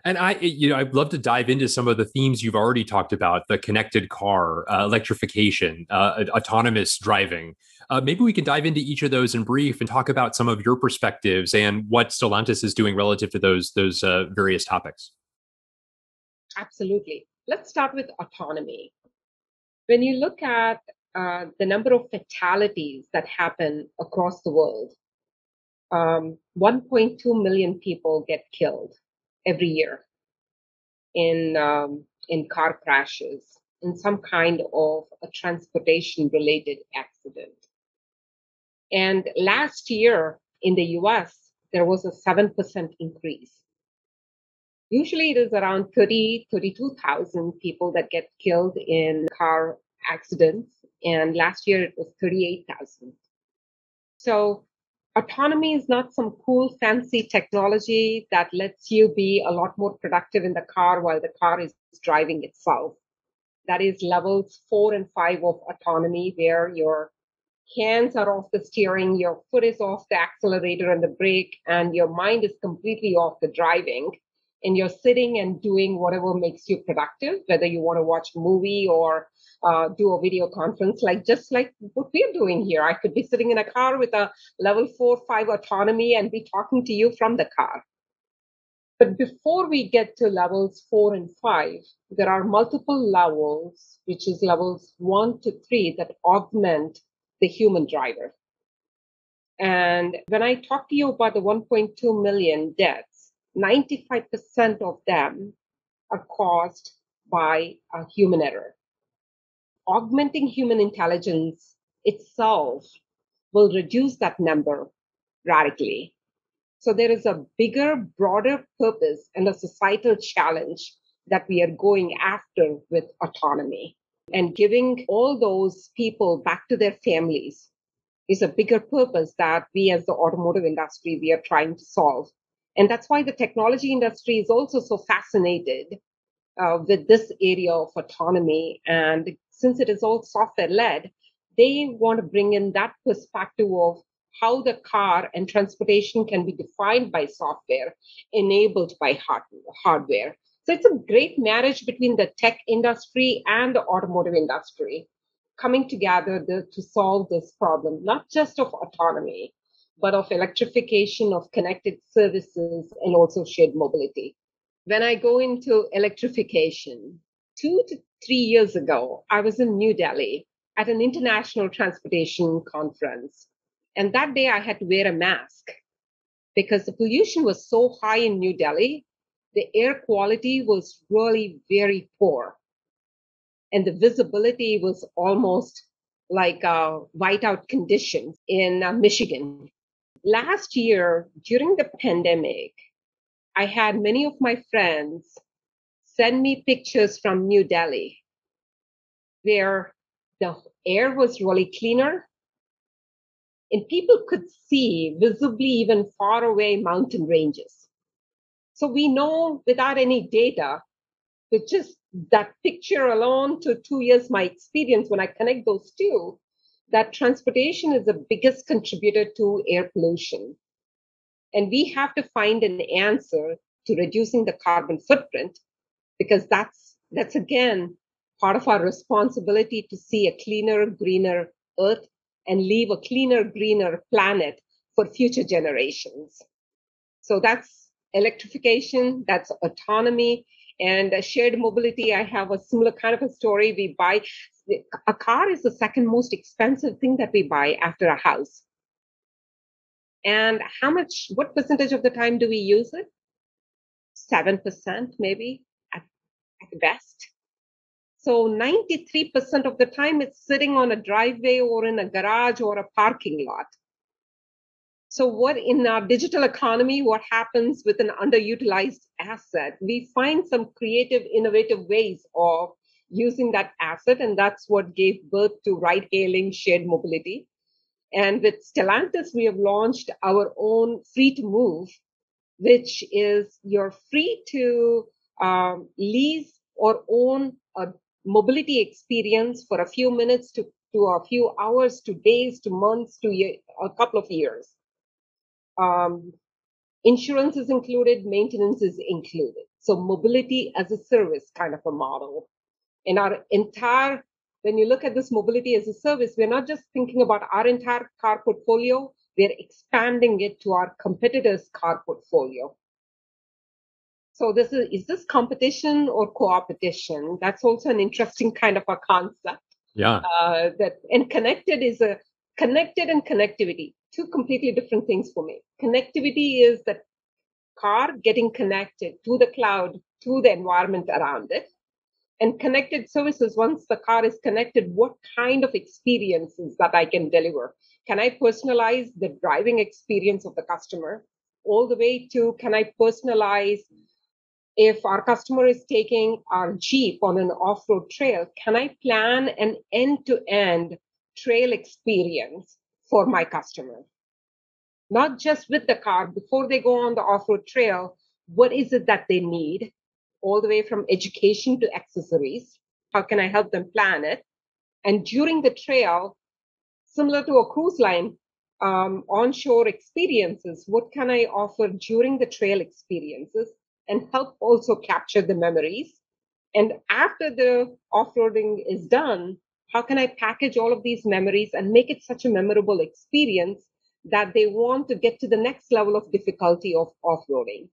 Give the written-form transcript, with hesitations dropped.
And I'd love to dive into some of the themes you've already talked about: the connected car, electrification, autonomous driving. Maybe we can dive into each of those in brief and talk about some of your perspectives and what Stellantis is doing relative to those various topics. Absolutely. Let's start with autonomy. When you look at the number of fatalities that happen across the world, 1.2 million people get killed every year in car crashes, in some kind of a transportation related accident. And last year in the US, there was a 7% increase. Usually it is around 32,000 people that get killed in car accidents. And last year it was 38,000. So autonomy is not some cool, fancy technology that lets you be a lot more productive in the car while the car is driving itself. That is levels 4 and 5 of autonomy, where your hands are off the steering, your foot is off the accelerator and the brake, and your mind is completely off the driving. And you're sitting and doing whatever makes you productive, whether you want to watch a movie or do a video conference, just like what we're doing here. I could be sitting in a car with a level 4, 5 autonomy and be talking to you from the car. But before we get to levels 4 and 5, there are multiple levels, which is levels 1 to 3, that augment the human driver. And when I talk to you about the 1.2 million deaths, 95% of them are caused by a human error. Augmenting human intelligence itself will reduce that number radically. So there is a bigger, broader purpose and a societal challenge that we are going after with autonomy. And giving all those people back to their families is a bigger purpose that we as the automotive industry, we are trying to solve. And that's why the technology industry is also so fascinated with this area of autonomy. And since it is all software led, they want to bring in that perspective of how the car and transportation can be defined by software, enabled by hardware. So it's a great marriage between the tech industry and the automotive industry coming together to solve this problem, not just of autonomy, but of electrification, of connected services, and also shared mobility. When I go into electrification, 2 to 3 years ago, I was in New Delhi at an international transportation conference. And that day I had to wear a mask because the pollution was so high in New Delhi. The air quality was really very poor. And the visibility was almost like whiteout conditions in Michigan. Last year, during the pandemic, I had many of my friends send me pictures from New Delhi where the air was really cleaner and people could see visibly even far away mountain ranges. So we know without any data, with just that picture alone to 2 years, my experience, when I connect those two, that transportation is the biggest contributor to air pollution. And we have to find an answer to reducing the carbon footprint, because that's again part of our responsibility to see a cleaner, greener earth and leave a cleaner, greener planet for future generations. So that's electrification, that's autonomy, and shared mobility. I have a similar kind of a story. We buy a car is the second most expensive thing that we buy after a house. And what percentage of the time do we use it? 7%, maybe at best. So 93% of the time it's sitting on a driveway or in a garage or a parking lot. So what in our digital economy, what happens with an underutilized asset? We find some creative, innovative ways of using that asset. And that's what gave birth to ride hailing, shared mobility. And with Stellantis, we have launched our own free to move, which is you're free to lease or own a mobility experience for a few minutes to a few hours, to days, to months, to a couple of years. Insurance is included, maintenance is included. So mobility as a service kind of a model. In our entire, when you look at this mobility as a service, we're not just thinking about our entire car portfolio, we're expanding it to our competitors' car portfolio. So is this competition or co-opetition? That's also an interesting kind of a concept. Yeah. And connected and connectivity, two completely different things for me. Connectivity is the car getting connected to the cloud, to the environment around it. And connected services, once the car is connected, what kind of experiences that I can deliver? Can I personalize the driving experience of the customer? All the way to, can I personalize, if our customer is taking our Jeep on an off-road trail, can I plan an end-to-end trail experience for my customer? Not just with the car, before they go on the off-road trail, what is it that they need? All the way from education to accessories. How can I help them plan it? And during the trail, similar to a cruise line, onshore experiences, what can I offer during the trail experiences and help also capture the memories? And after the off-roading is done, how can I package all of these memories and make it such a memorable experience that they want to get to the next level of difficulty of off-roading?